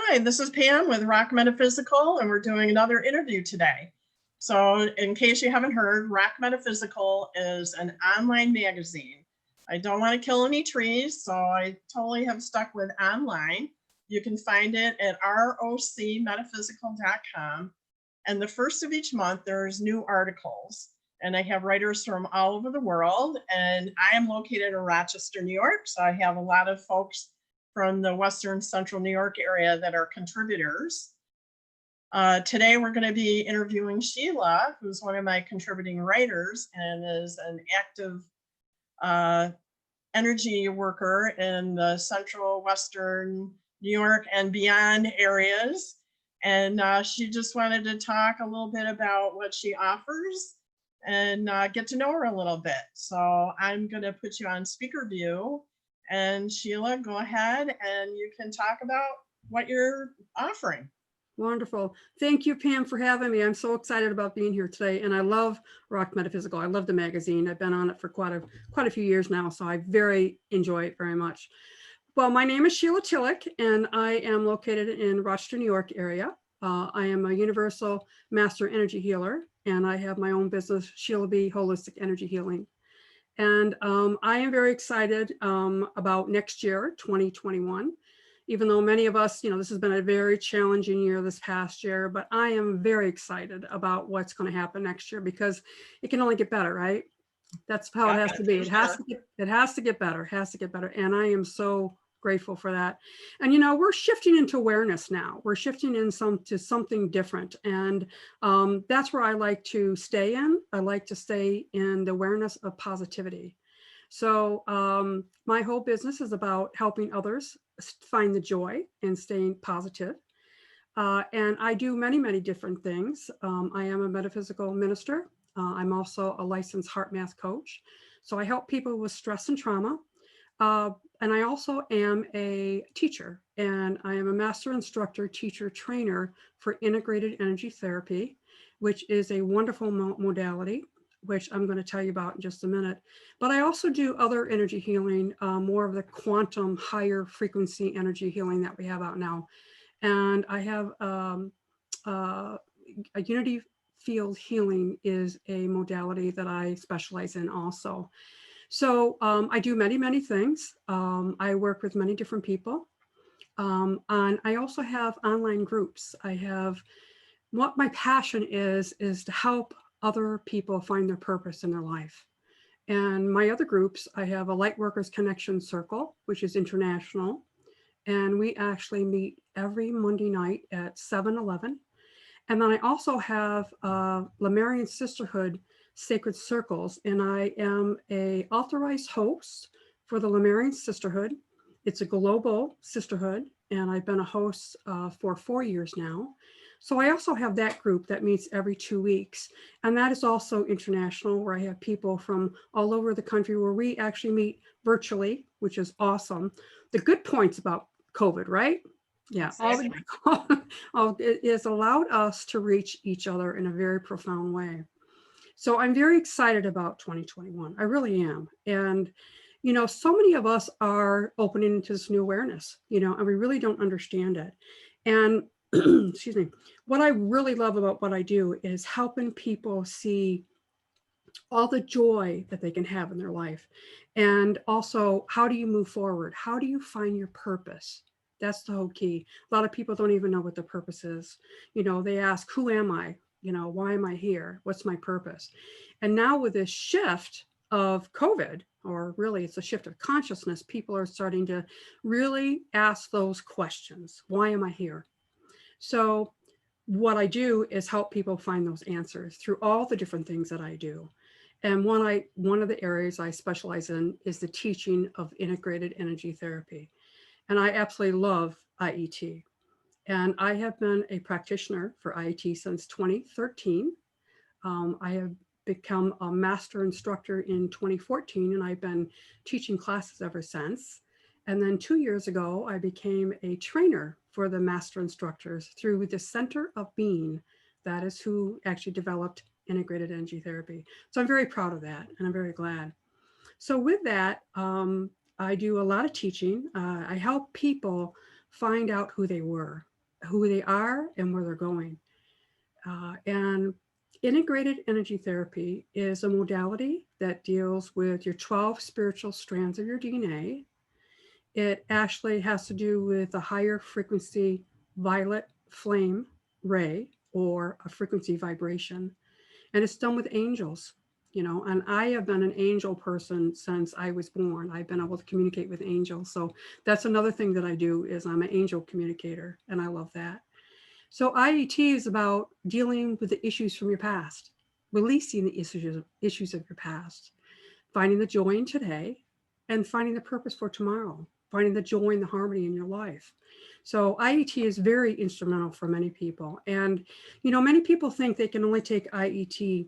Hi, this is Pam with Rock Metaphysical, and we're doing another interview today. So in case you haven't heard, Rock Metaphysical is an online magazine. I don't want to kill any trees, so I totally have stuck with online. You can find it at rocmetaphysical.com. And the first of each month, there's new articles. And I have writers from all over the world. And I am located in Rochester, New York. So I have a lot of folks from the Western Central New York area that are contributors. Today, we're going to be interviewing Sheila, who's one of my contributing writers and is an active energy worker in the Central Western New York and beyond areas. And she just wanted to talk a little bit about what she offers and get to know her a little bit. So I'm going to put you on speaker view. And Sheila, go ahead and you can talk about what you're offering. Wonderful. Thank you, Pam, for having me. I'm so excited about being here today. And I love Rock Metaphysical. I love the magazine. I've been on it for quite a few years now, so I very enjoy it very much. Well, my name is Sheila Tillich, and I am located in Rochester, New York area. I am a universal master energy healer, and I have my own business, Sheila B Holistic Energy Healing. And I am very excited about next year, 2021. Even though many of us, this has been a very challenging year this past year, but I am very excited about what's going to happen next year because it can only get better, right? That's how it has to be. It has to get better. It has to get better. And I am so grateful for that. And, we're shifting into awareness now. We're shifting to something different. And that's where I like to stay in. I like to stay in the awareness of positivity. So my whole business is about helping others find the joy and staying positive. And I do many, many different things. I am a metaphysical minister. I'm also a licensed HeartMath coach. So I help people with stress and trauma. And I also am a teacher, and I am a master instructor, teacher, trainer for integrated energy therapy, which is a wonderful modality, which I'm going to tell you about in just a minute. But I also do other energy healing, more of the quantum, higher frequency energy healing that we have out now. And I have a unity field healing is a modality that I specialize in also. So I do many, many things. I work with many different people. And I also have online groups. What my passion is to help other people find their purpose in their life. And my other groups, I have a Lightworkers Connection Circle, which is international. And we actually meet every Monday night at 7-Eleven. And then I also have Lemurian Sisterhood Sacred Circles, and I am a authorized host for the Lemurian Sisterhood. It's a global sisterhood, and I've been a host for 4 years now. So I also have that group that meets every 2 weeks, and that is also international, where I have people from all over the country where we actually meet virtually, which is awesome. The good points about COVID, right? Yeah, it has allowed us to reach each other in a very profound way. So I'm very excited about 2021. I really am. And, so many of us are opening into this new awareness, and we really don't understand it. And excuse me, what I really love about what I do is helping people see all the joy that they can have in their life. And also, how do you move forward? How do you find your purpose? That's the whole key. A lot of people don't even know what the purpose is. They ask, who am I? Why am I here? What's my purpose? And now with this shift of COVID, or really it's a shift of consciousness, people are starting to really ask those questions. Why am I here? So what I do is help people find those answers through all the different things that I do. And one of the areas I specialize in is the teaching of integrated energy therapy. And I absolutely love IET. And I have been a practitioner for IET since 2013. I have become a master instructor in 2014, and I've been teaching classes ever since. And then 2 years ago, I became a trainer for the master instructors through the Center of Being. That is who actually developed integrated energy therapy. So I'm very proud of that, and I'm very glad. So with that, I do a lot of teaching. I help people find out who they were. who they are and where they're going. And integrated energy therapy is a modality that deals with your 12 spiritual strands of your DNA. It actually has to do with a higher frequency violet flame ray or a frequency vibration. And it's done with angels, and I have been an angel person since I was born. I've been able to communicate with angels. So that's another thing that I do is I'm an angel communicator, and I love that. So IET is about dealing with the issues from your past, releasing the issues of your past, finding the joy in today, and finding the purpose for tomorrow, finding the joy and the harmony in your life. So IET is very instrumental for many people. And, many people think they can only take IET,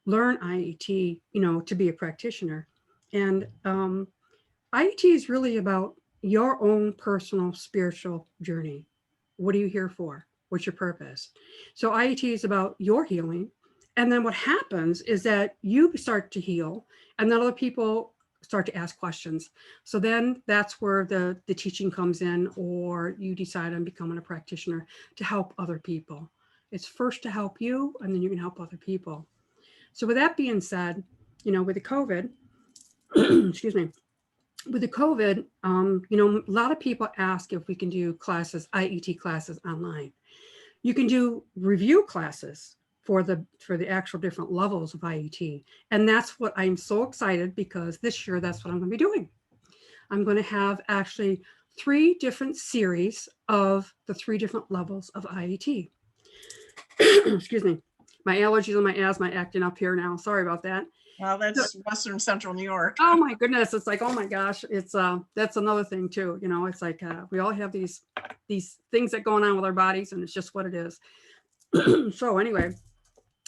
learn IET, to be a practitioner. And IET is really about your own personal spiritual journey. What are you here for? What's your purpose? So IET is about your healing. And then what happens is that you start to heal, and then other people start to ask questions. So then that's where the teaching comes in, or you decide on becoming a practitioner to help other people. It's first to help you, and then you can help other people. So with that being said, with the COVID, excuse me, with the COVID, a lot of people ask if we can do classes, IET classes online. You can do review classes for the actual different levels of IET. And that's what I'm so excited, because this year, that's what I'm going to be doing. I'm going to have actually 3 different series of the 3 different levels of IET. Excuse me. My allergies and my asthma acting up here now. Sorry about that. Well, that's Western Central New York. Oh my goodness. It's like, oh my gosh. It's that's another thing too. It's like we all have these things that going on with our bodies, and it's just what it is. So anyway,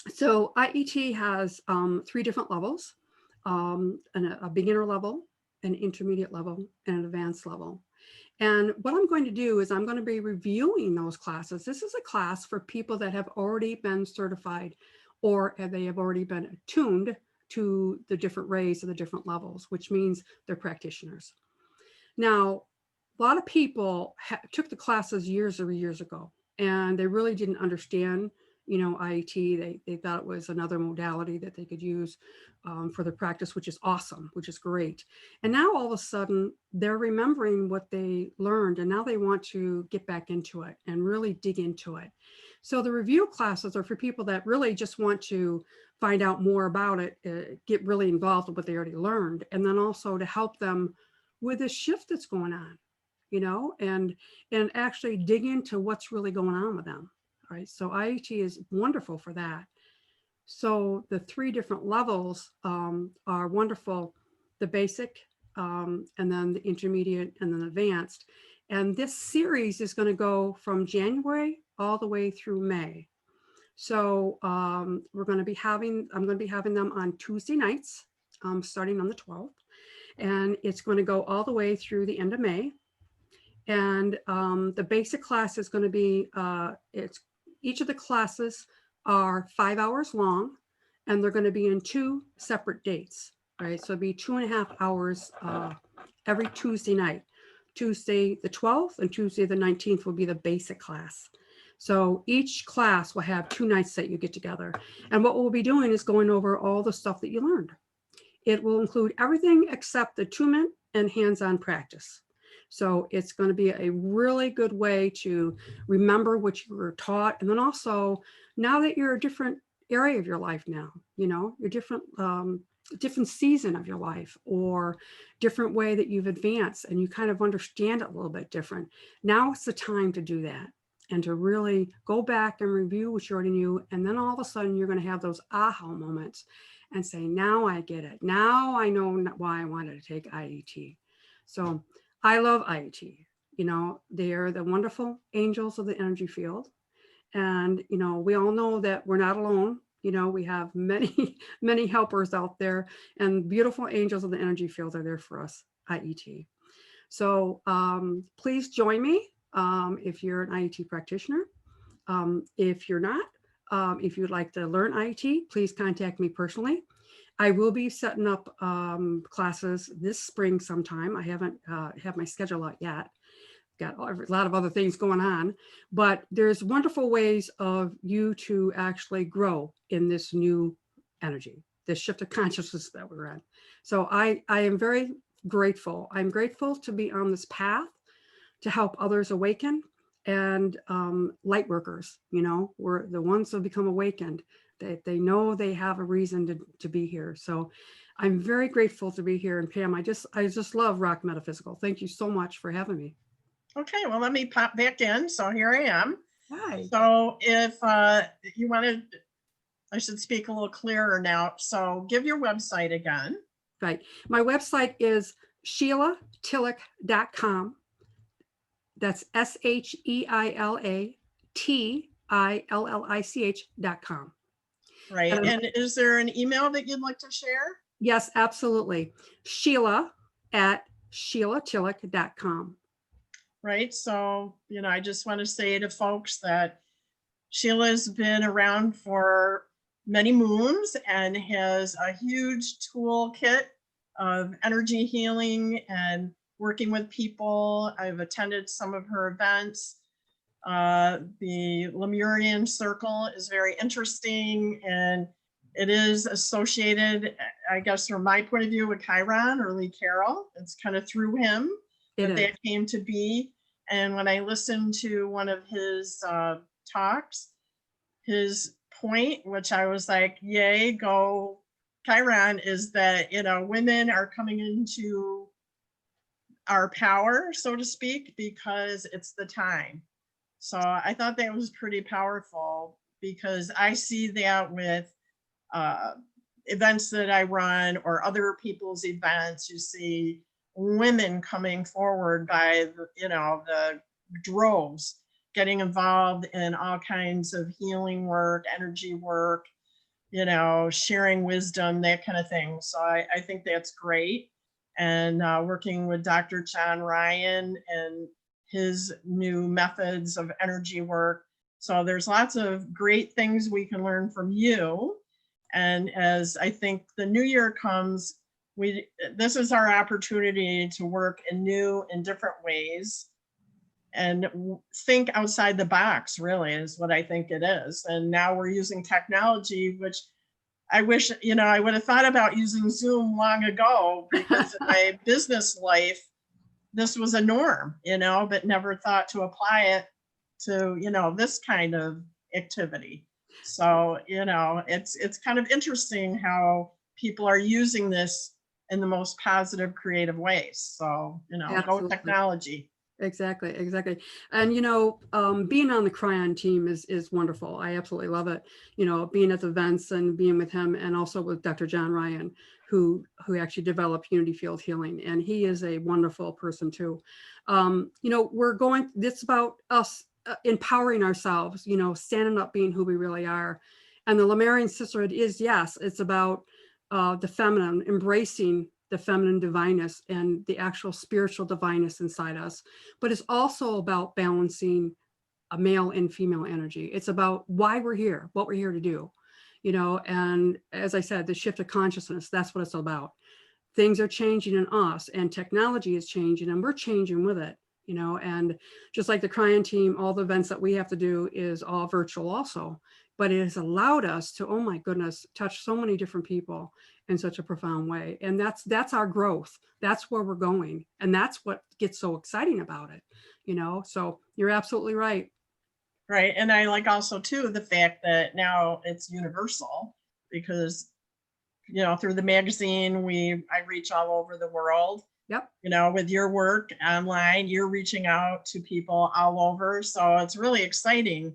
so IET has 3 different levels, a beginner level, an intermediate level, and an advanced level. And what I'm going to do is I'm going to be reviewing those classes. This is a class for people that have already been certified, or they have already been attuned to the different rays of the different levels, which means they're practitioners. Now, a lot of people took the classes years ago, and they really didn't understand, IET. They thought it was another modality that they could use for their practice, which is awesome, which is great. And now all of a sudden they're remembering what they learned, and now they want to get back into it and really dig into it. So the review classes are for people that really just want to find out more about it, get really involved with what they already learned, and then also to help them with the shift that's going on, and actually dig into what's really going on with them. Right. So IET is wonderful for that. So the 3 different levels are wonderful: the basic, and then the intermediate, and then advanced. And this series is going to go from January all the way through May. So I'm going to be having them on Tuesday nights, starting on the 12th, and it's going to go all the way through the end of May. And the basic class is going to be each of the classes are 5 hours long, and they're going to be in 2 separate dates, right? So it'll be 2.5 hours every Tuesday night. Tuesday the 12th and Tuesday the 19th will be the basic class. So each class will have 2 nights that you get together. And what we'll be doing is going over all the stuff that you learned. It will include everything except the attunement and hands-on practice. So it's going to be a really good way to remember what you were taught. And then also, now that you're a different area of your life now, you're different season of your life, or different way that you've advanced, and you kind of understand it a little bit different. Now it's the time to do that, and to really go back and review what you already knew. And then all of a sudden you're going to have those aha moments and say, now I get it. Now I know why I wanted to take IET. So I love IET. They are the wonderful angels of the energy field. And, we all know that we're not alone. We have many, many helpers out there, and beautiful angels of the energy field are there for us, IET. So please join me if you're an IET practitioner. If you're not, if you'd like to learn IET, please contact me personally. I will be setting up classes this spring sometime. I haven't have my schedule out yet. got a lot of other things going on, but there's wonderful ways of you to actually grow in this new energy, this shift of consciousness that we're in. So I am very grateful. I'm grateful to be on this path to help others awaken, and light workers, we're the ones who become awakened. They know they have a reason to be here. So I'm very grateful to be here. And Pam, I just love Rock Metaphysical. Thank you so much for having me. Okay, well, let me pop back in. So here I am. Hi. So if you wanted, I should speak a little clearer now. So give your website again. Right. My website is SheilaTillich.com. That's SheilaTillich.com. Right. And is there an email that you'd like to share? Yes, absolutely. Sheila@SheilaTillich.com. Right. So, I just want to say to folks that Sheila's been around for many moons and has a huge toolkit of energy healing and working with people. I've attended some of her events. The Lemurian Circle is very interesting, and it is associated, I guess, from my point of view, with Chiron or Lee Carroll. It's kind of through him that came to be. And when I listened to one of his talks, his point, which I was like, yay, go Chiron, is that, women are coming into our power, so to speak, because it's the time. So I thought that was pretty powerful, because I see that with events that I run or other people's events. You see women coming forward by the droves, getting involved in all kinds of healing work, energy work, sharing wisdom, that kind of thing. So I think that's great. And working with Dr. John Ryan and his new methods of energy work. So there's lots of great things we can learn from you. And as I think the new year comes, this is our opportunity to work in new and different ways and think outside the box, really, is what I think it is. And now we're using technology, which I wish, I would have thought about using Zoom long ago, because in my business life, this was a norm, but never thought to apply it to, this kind of activity. So, it's kind of interesting how people are using this in the most positive, creative ways. So, go technology. Exactly. And, being on the Cryon team is wonderful. I absolutely love it. Being at the events and being with him, and also with Dr. John Ryan, who actually developed Unity Field Healing. And he is a wonderful person too. It's about us empowering ourselves, standing up, being who we really are. And the Lemurian Sisterhood is, yes, it's about the feminine, embracing the feminine divineness and the actual spiritual divineness inside us. But it's also about balancing a male and female energy. It's about why we're here, what we're here to do, and as I said, the shift of consciousness, that's what it's about. Things are changing in us, and technology is changing, and we're changing with it, and just like the Cryon team, all the events that we have to do is all virtual also, but it has allowed us to, oh my goodness, touch so many different people in such a profound way. And that's our growth. That's where we're going. And that's what gets so exciting about it, so you're absolutely right. Right. And I like also too, the fact that now it's universal, because, through the magazine, I reach all over the world. Yep. With your work online, you're reaching out to people all over. So it's really exciting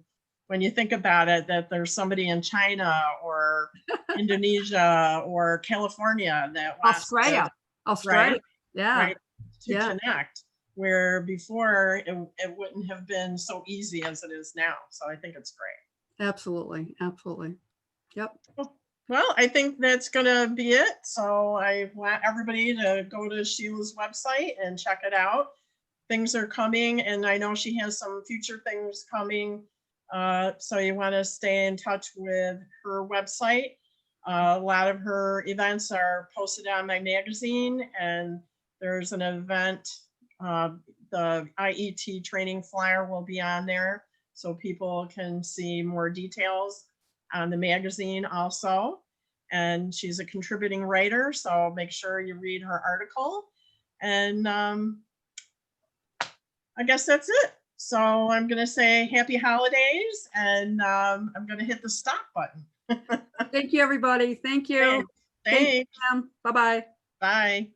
when you think about it, that there's somebody in China or Indonesia or California that wants Australia. Right? Yeah. Right, to connect, where before it wouldn't have been so easy as it is now. So I think it's great. Absolutely. Yep. Well, I think that's going to be it. So I want everybody to go to Sheila's website and check it out. Things are coming, and I know she has some future things coming. So you want to stay in touch with her website. A lot of her events are posted on my magazine, and there's an event, the the IET training flyer will be on there, so people can see more details on the magazine also. And she's a contributing writer, so make sure you read her article. And I guess that's it. So I'm going to say happy holidays, and I'm going to hit the stop button. Thank you, everybody. Thank you. Thanks. Bye-bye. Bye.